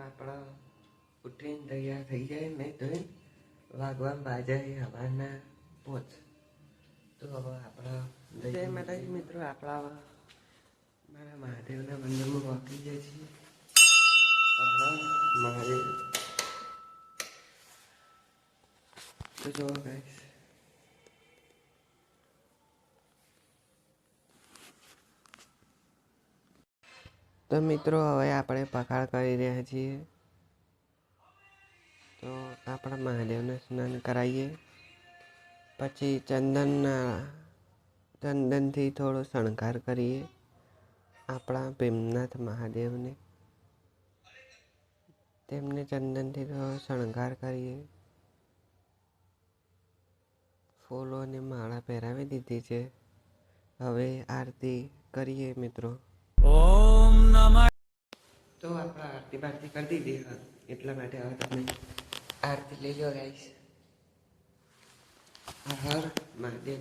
આપણા ઉઠીને તૈયાર થઈ જાય મેં ધોઈને વાગવા બાજા હવાના 5 તો હવે આપણા જય માતાજી મિત્રો આપણા મારા મહાદેવના મંદિરમાં વાપરી જાય છીએ મહાદેવ તો જો ગાઈસ તો મિત્રો હવે આપણે પખાડ કરી રહ્યા છીએ તો આપણા મહાદેવને સ્નાન કરાવીએ પછી ચંદનથી થોડો શણગાર કરીએ આપણા ભીમનાથ મહાદેવને તેમને ચંદનથી થોડો શણગાર કરીએ ફૂલોની માળા પહેરાવી દીધી છે હવે આરતી કરીએ મિત્રો ઓમ નમઃ તો આપણે આરતી બારતી કરી દીધી એટલા માટે હવે તમે આરતી લઈ લો ગાઈસ હર મહાદેવ